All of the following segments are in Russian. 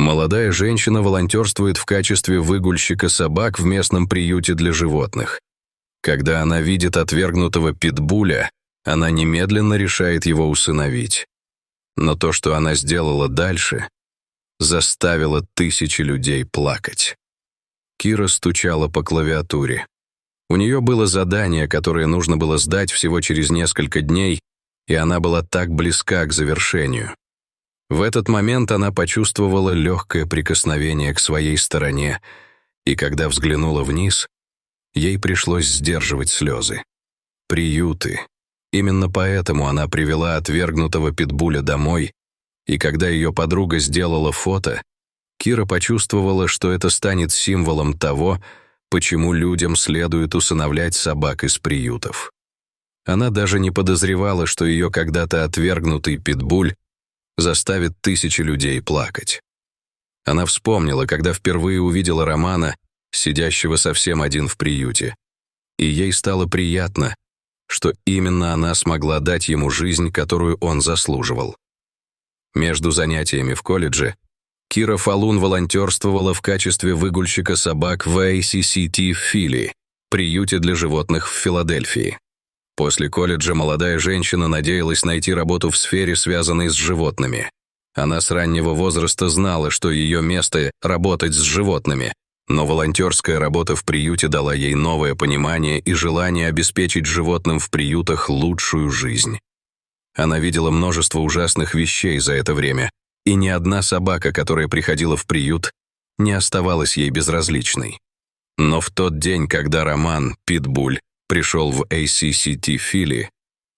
Молодая женщина волонтерствует в качестве выгульщика собак в местном приюте для животных. Когда она видит отвергнутого питбуля, она немедленно решает его усыновить. Но то, что она сделала дальше, заставило тысячи людей плакать. Кира стучала по клавиатуре. У нее было задание, которое нужно было сдать всего через несколько дней, и она была так близка к завершению. В этот момент она почувствовала легкое прикосновение к своей стороне, и когда взглянула вниз, ей пришлось сдерживать слезы. Приюты. Именно поэтому она привела отвергнутого питбуля домой, и когда ее подруга сделала фото, Кира почувствовала, что это станет символом того, почему людям следует усыновлять собак из приютов. Она даже не подозревала, что ее когда-то отвергнутый питбуль заставит тысячи людей плакать. Она вспомнила, когда впервые увидела Романа, сидящего совсем один в приюте, и ей стало приятно, что именно она смогла дать ему жизнь, которую он заслуживал. Между занятиями в колледже Кира Фалун волонтерствовала в качестве выгульщика собак в ACCT в Филли, приюте для животных в Филадельфии. После колледжа молодая женщина надеялась найти работу в сфере, связанной с животными. Она с раннего возраста знала, что ее место — работать с животными, но волонтерская работа в приюте дала ей новое понимание и желание обеспечить животным в приютах лучшую жизнь. Она видела множество ужасных вещей за это время, и ни одна собака, которая приходила в приют, не оставалась ей безразличной. Но в тот день, когда Роман, питбуль, пришел в ACCT Филли,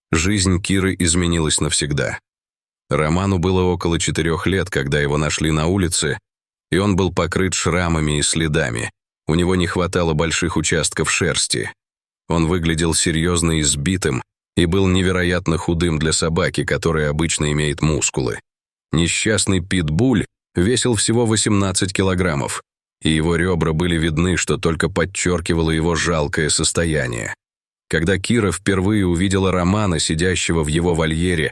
жизнь Киры изменилась навсегда. Роману было около 4 лет, когда его нашли на улице, и он был покрыт шрамами и следами. У него не хватало больших участков шерсти. Он выглядел серьезно избитым и был невероятно худым для собаки, которая обычно имеет мускулы. Несчастный питбуль весил всего 18 килограммов, и его ребра были видны, что только подчеркивало его жалкое состояние. Когда Кира впервые увидела Романа, сидящего в его вольере,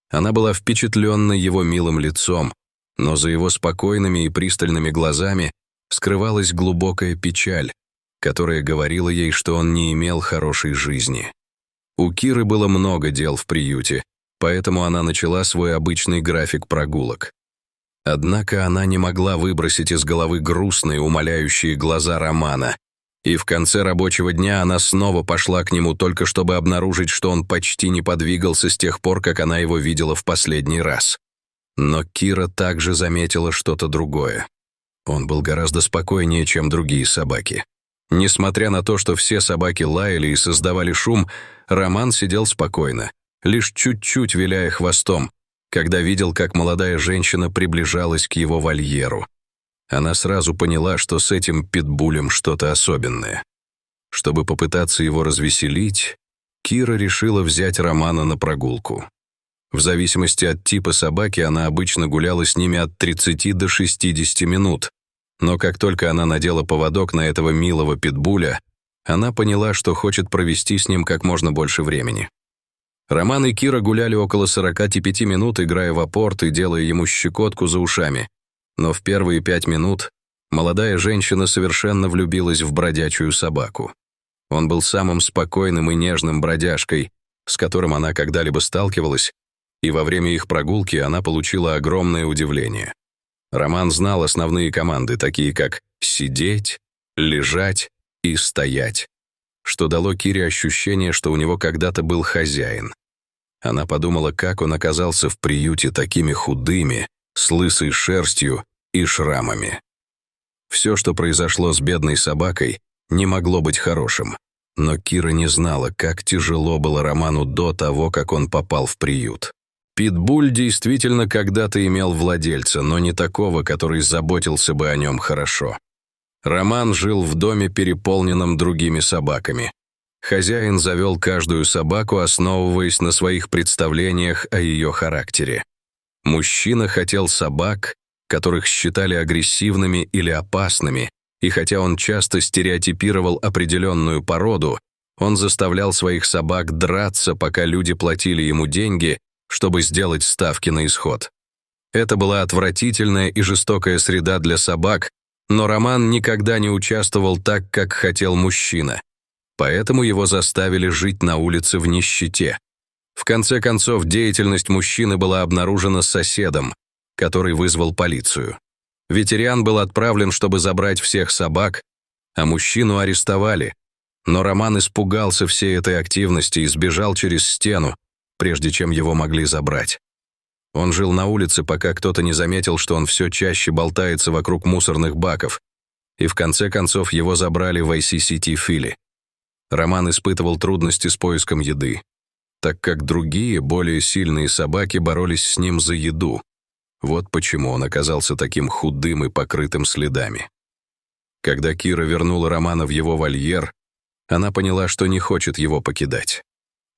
она была впечатлена его милым лицом, но за его спокойными и пристальными глазами скрывалась глубокая печаль, которая говорила ей, что он не имел хорошей жизни. У Киры было много дел в приюте, поэтому она начала свой обычный график прогулок. Однако она не могла выбросить из головы грустные, умоляющие глаза Романа, и в конце рабочего дня она снова пошла к нему только чтобы обнаружить, что он почти не подвигался с тех пор, как она его видела в последний раз. Но Кира также заметила что-то другое. Он был гораздо спокойнее, чем другие собаки. Несмотря на то, что все собаки лаяли и создавали шум, Роман сидел спокойно, лишь чуть-чуть виляя хвостом, когда видел, как молодая женщина приближалась к его вольеру. Она сразу поняла, что с этим питбулем что-то особенное. Чтобы попытаться его развеселить, Кира решила взять Романа на прогулку. В зависимости от типа собаки она обычно гуляла с ними от 30 до 60 минут, но как только она надела поводок на этого милого питбуля, она поняла, что хочет провести с ним как можно больше времени. Роман и Кира гуляли около 45 минут, играя в апорт и делая ему щекотку за ушами. Но в первые 5 минут молодая женщина совершенно влюбилась в бродячую собаку. Он был самым спокойным и нежным бродяжкой, с которым она когда-либо сталкивалась, и во время их прогулки она получила огромное удивление. Роман знал основные команды, такие как «сидеть», «лежать» и «стоять», что дало Кире ощущение, что у него когда-то был хозяин. Она подумала, как он оказался в приюте такими худыми, с лысой шерстью и шрамами. Все, что произошло с бедной собакой, не могло быть хорошим, но Кира не знала, как тяжело было Роману до того, как он попал в приют. Питбуль действительно когда-то имел владельца, но не такого, который заботился бы о нем хорошо. Роман жил в доме, переполненном другими собаками. Хозяин завел каждую собаку, основываясь на своих представлениях о ее характере. Мужчина хотел собак, которых считали агрессивными или опасными, и хотя он часто стереотипировал определенную породу, он заставлял своих собак драться, пока люди платили ему деньги, чтобы сделать ставки на исход. Это была отвратительная и жестокая среда для собак, но Роман никогда не участвовал так, как хотел мужчина. Поэтому его заставили жить на улице в нищете. В конце концов, деятельность мужчины была обнаружена соседом, который вызвал полицию. Ветеран был отправлен, чтобы забрать всех собак, а мужчину арестовали. Но Роман испугался всей этой активности и сбежал через стену, прежде чем его могли забрать. Он жил на улице, пока кто-то не заметил, что он все чаще болтается вокруг мусорных баков, и в конце концов его забрали в ICCT Филли. Роман испытывал трудности с поиском еды, так как другие, более сильные собаки боролись с ним за еду. Вот почему он оказался таким худым и покрытым следами. Когда Кира вернула Романа в его вольер, она поняла, что не хочет его покидать.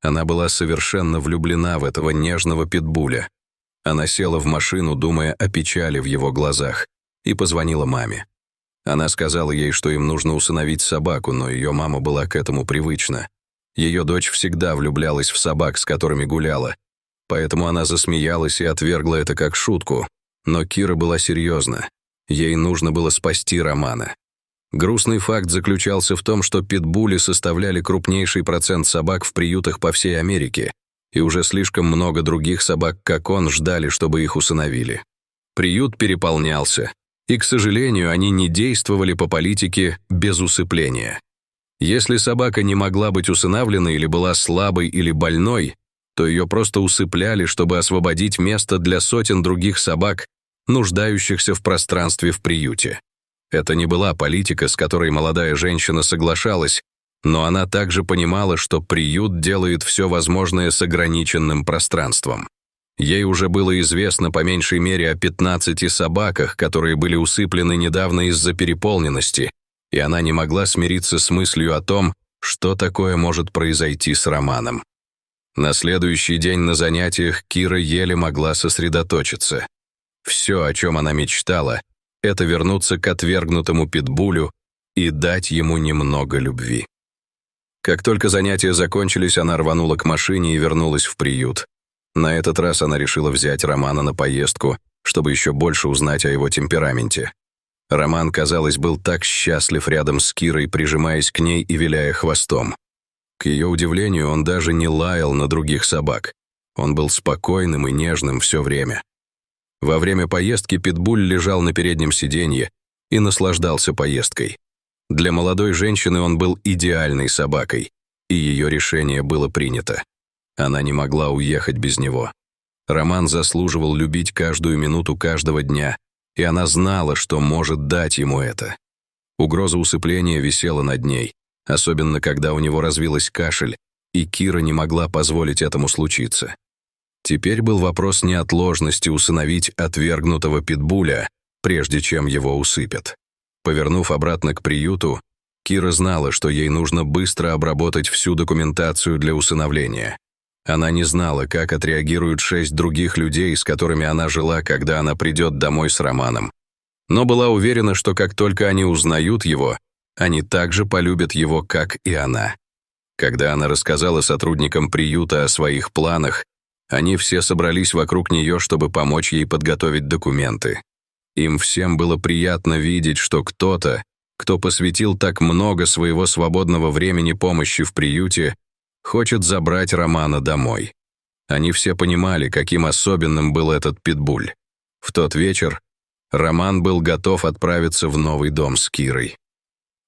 Она была совершенно влюблена в этого нежного питбуля. Она села в машину, думая о печали в его глазах, и позвонила маме. Она сказала ей, что им нужно усыновить собаку, но ее мама была к этому привычна. Ее дочь всегда влюблялась в собак, с которыми гуляла, поэтому она засмеялась и отвергла это как шутку. Но Кира была серьезна. Ей нужно было спасти Романа. Грустный факт заключался в том, что питбули составляли крупнейший процент собак в приютах по всей Америке, и уже слишком много других собак, как он, ждали, чтобы их усыновили. Приют переполнялся, и, к сожалению, они не действовали по политике без усыпления. Если собака не могла быть усыновлена или была слабой или больной, то ее просто усыпляли, чтобы освободить место для сотен других собак, нуждающихся в пространстве в приюте. Это не была политика, с которой молодая женщина соглашалась, но она также понимала, что приют делает все возможное с ограниченным пространством. Ей уже было известно по меньшей мере о 15 собаках, которые были усыплены недавно из-за переполненности, и она не могла смириться с мыслью о том, что такое может произойти с Романом. На следующий день на занятиях Кира еле могла сосредоточиться. Все, о чем она мечтала, это вернуться к отвергнутому питбулю и дать ему немного любви. Как только занятия закончились, она рванула к машине и вернулась в приют. На этот раз она решила взять Романа на поездку, чтобы еще больше узнать о его темпераменте. Роман, казалось, был так счастлив рядом с Кирой, прижимаясь к ней и виляя хвостом. К ее удивлению, он даже не лаял на других собак. Он был спокойным и нежным все время. Во время поездки питбуль лежал на переднем сиденье и наслаждался поездкой. Для молодой женщины он был идеальной собакой, и ее решение было принято. Она не могла уехать без него. Роман заслуживал любить каждую минуту каждого дня, и она знала, что может дать ему это. Угроза усыпления висела над ней, особенно когда у него развилась кашель, и Кира не могла позволить этому случиться. Теперь был вопрос неотложности усыновить отвергнутого питбуля, прежде чем его усыпят. Повернув обратно к приюту, Кира знала, что ей нужно быстро обработать всю документацию для усыновления. Она не знала, как отреагируют 6 других людей, с которыми она жила, когда она придет домой с Романом. Но была уверена, что как только они узнают его, они также полюбят его, как и она. Когда она рассказала сотрудникам приюта о своих планах, они все собрались вокруг нее, чтобы помочь ей подготовить документы. Им всем было приятно видеть, что кто-то, кто посвятил так много своего свободного времени помощи в приюте, хочет забрать Романа домой. Они все понимали, каким особенным был этот питбуль. В тот вечер Роман был готов отправиться в новый дом с Кирой.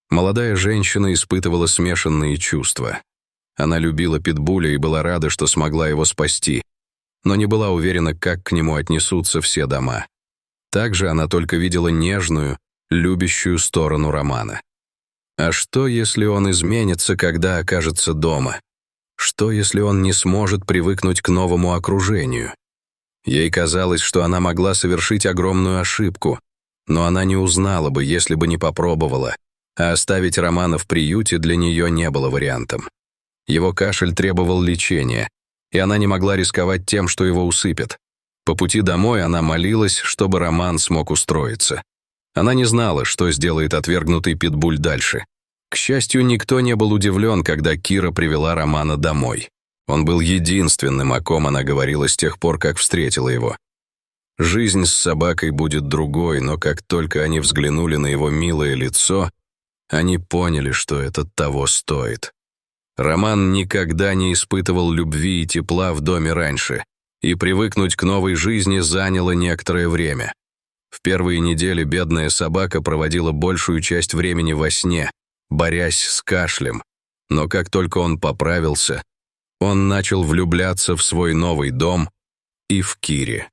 Молодая женщина испытывала смешанные чувства. Она любила питбуля и была рада, что смогла его спасти, но не была уверена, как к нему отнесутся все дома. Также она только видела нежную, любящую сторону Романа. А что, если он изменится, когда окажется дома? Что, если он не сможет привыкнуть к новому окружению? Ей казалось, что она могла совершить огромную ошибку, но она не узнала бы, если бы не попробовала, а оставить Романа в приюте для нее не было вариантом. Его кашель требовал лечения, и она не могла рисковать тем, что его усыпят. По пути домой она молилась, чтобы Роман смог устроиться. Она не знала, что сделает отвергнутый питбуль дальше. К счастью, никто не был удивлен, когда Кира привела Романа домой. Он был единственным, о ком она говорила с тех пор, как встретила его. Жизнь с собакой будет другой, но как только они взглянули на его милое лицо, они поняли, что это того стоит. Роман никогда не испытывал любви и тепла в доме раньше, и привыкнуть к новой жизни заняло некоторое время. В первые недели бедная собака проводила большую часть времени во сне, борясь с кашлем, но как только он поправился, он начал влюбляться в свой новый дом и в Кири.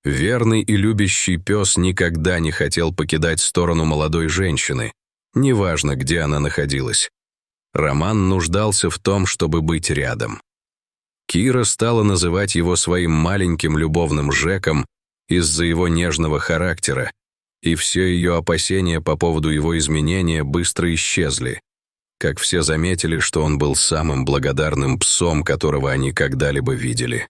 Верный и любящий пес никогда не хотел покидать сторону молодой женщины, неважно, где она находилась. Роман нуждался в том, чтобы быть рядом. Кира стала называть его своим маленьким любовным Жеком из-за его нежного характера, и все ее опасения по поводу его изменения быстро исчезли. Как все заметили, что он был самым благодарным псом, которого они когда-либо видели.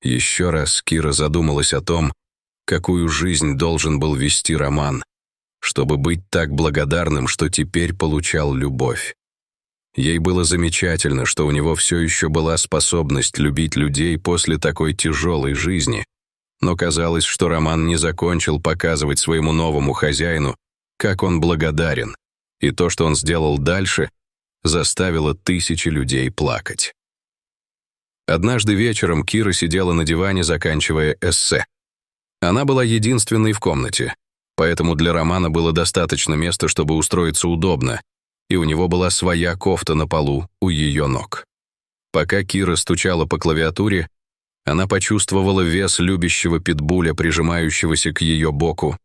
Еще раз Кира задумалась о том, какую жизнь должен был вести Роман, чтобы быть так благодарным, что теперь получал любовь. Ей было замечательно, что у него все еще была способность любить людей после такой тяжелой жизни, но казалось, что Роман не закончил показывать своему новому хозяину, как он благодарен, и то, что он сделал дальше, заставило тысячи людей плакать. Однажды вечером Кира сидела на диване, заканчивая эссе. Она была единственной в комнате, поэтому для Романа было достаточно места, чтобы устроиться удобно, и у него была своя кофта на полу у ее ног. Пока Кира стучала по клавиатуре, она почувствовала вес любящего питбуля, прижимающегося к ее боку,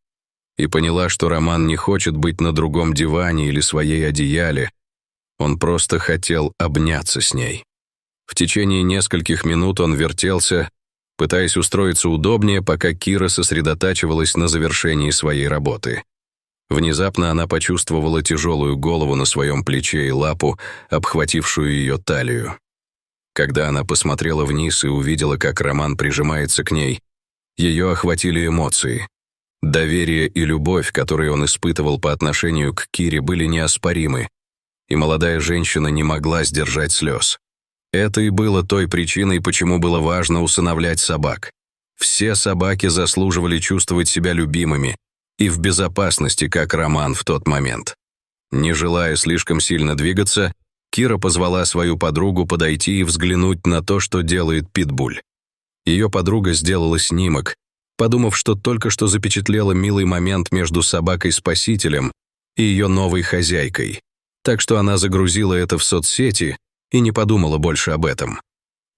и поняла, что Роман не хочет быть на другом диване или своей одеяле, он просто хотел обняться с ней. В течение нескольких минут он вертелся, пытаясь устроиться удобнее, пока Кира сосредотачивалась на завершении своей работы. Внезапно она почувствовала тяжелую голову на своем плече и лапу, обхватившую ее талию. Когда она посмотрела вниз и увидела, как Роман прижимается к ней, ее охватили эмоции. Доверие и любовь, которые он испытывал по отношению к Кире, были неоспоримы, и молодая женщина не могла сдержать слез. Это и было той причиной, почему было важно усыновлять собак. Все собаки заслуживали чувствовать себя любимыми и в безопасности, как Роман в тот момент. Не желая слишком сильно двигаться, Кира позвала свою подругу подойти и взглянуть на то, что делает питбуль. Ее подруга сделала снимок, подумав, что только что запечатлела милый момент между собакой-спасителем и ее новой хозяйкой. Так что она загрузила это в соцсети и не подумала больше об этом.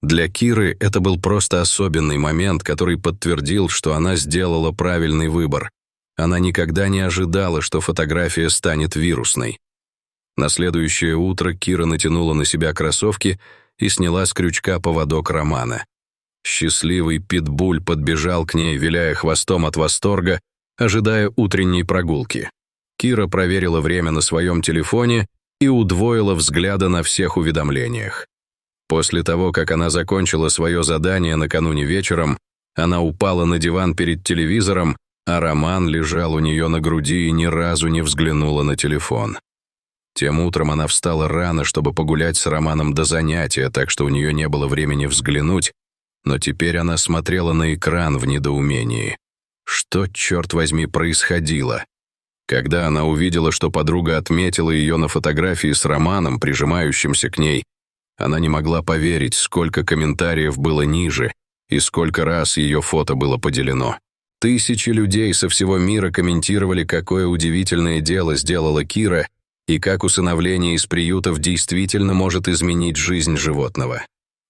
Для Киры это был просто особенный момент, который подтвердил, что она сделала правильный выбор. Она никогда не ожидала, что фотография станет вирусной. На следующее утро Кира натянула на себя кроссовки и сняла с крючка поводок Романа. Счастливый питбуль подбежал к ней, виляя хвостом от восторга, ожидая утренней прогулки. Кира проверила время на своем телефоне и удвоила взгляды на всех уведомлениях. После того, как она закончила свое задание накануне вечером, она упала на диван перед телевизором, а Роман лежал у нее на груди и ни разу не взглянула на телефон. Тем утром она встала рано, чтобы погулять с Романом до занятия, так что у нее не было времени взглянуть, но теперь она смотрела на экран в недоумении. Что, черт возьми, происходило? Когда она увидела, что подруга отметила ее на фотографии с Романом, прижимающимся к ней, она не могла поверить, сколько комментариев было ниже и сколько раз ее фото было поделено. Тысячи людей со всего мира комментировали, какое удивительное дело сделала Кира и как усыновление из приютов действительно может изменить жизнь животного.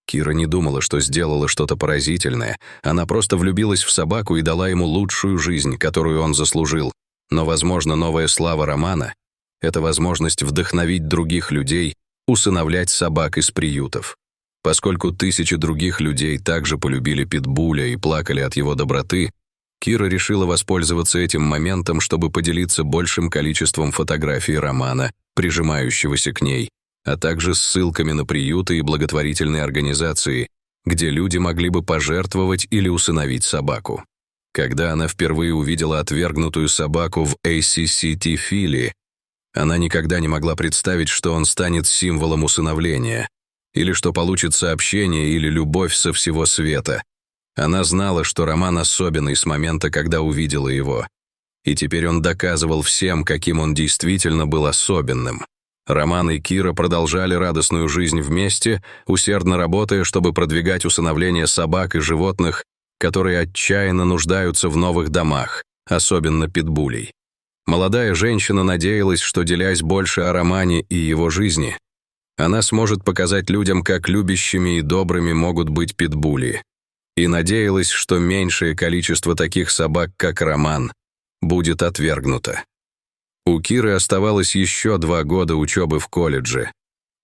Кира не думала, что сделала что-то поразительное, она просто влюбилась в собаку и дала ему лучшую жизнь, которую он заслужил. Но, возможно, новая слава Романа — это возможность вдохновить других людей усыновлять собак из приютов. Поскольку тысячи других людей также полюбили питбуля и плакали от его доброты, Кира решила воспользоваться этим моментом, чтобы поделиться большим количеством фотографий Романа, прижимающегося к ней, а также ссылками на приюты и благотворительные организации, где люди могли бы пожертвовать или усыновить собаку. Когда она впервые увидела отвергнутую собаку в ACCT Фили, она никогда не могла представить, что он станет символом усыновления, или что получит сообщение или любовь со всего света. Она знала, что Роман особенный с момента, когда увидела его. И теперь он доказывал всем, каким он действительно был особенным. Роман и Кира продолжали радостную жизнь вместе, усердно работая, чтобы продвигать усыновление собак и животных, которые отчаянно нуждаются в новых домах, особенно питбулей. Молодая женщина надеялась, что, делясь больше о Романе и его жизни, она сможет показать людям, как любящими и добрыми могут быть питбули. И надеялась, что меньшее количество таких собак, как Роман, будет отвергнуто. У Киры оставалось еще 2 года учебы в колледже.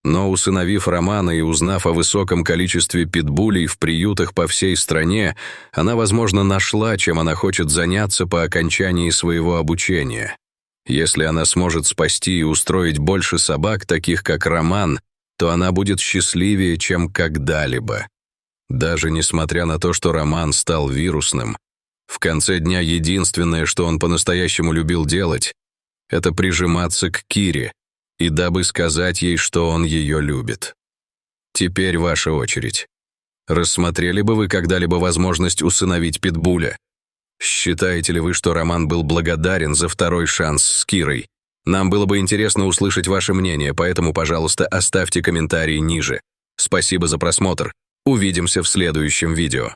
Но, усыновив Романа и узнав о высоком количестве питбулей в приютах по всей стране, она, возможно, нашла, чем она хочет заняться по окончании своего обучения. Если она сможет спасти и устроить больше собак, таких как Роман, то она будет счастливее, чем когда-либо. Даже несмотря на то, что Роман стал вирусным, в конце дня единственное, что он по-настоящему любил делать, это прижиматься к Кире, и дабы сказать ей, что он ее любит. Теперь ваша очередь. Рассмотрели бы вы когда-либо возможность усыновить питбуля? Считаете ли вы, что Роман был благодарен за второй шанс с Кирой? Нам было бы интересно услышать ваше мнение, поэтому, пожалуйста, оставьте комментарии ниже. Спасибо за просмотр. Увидимся в следующем видео.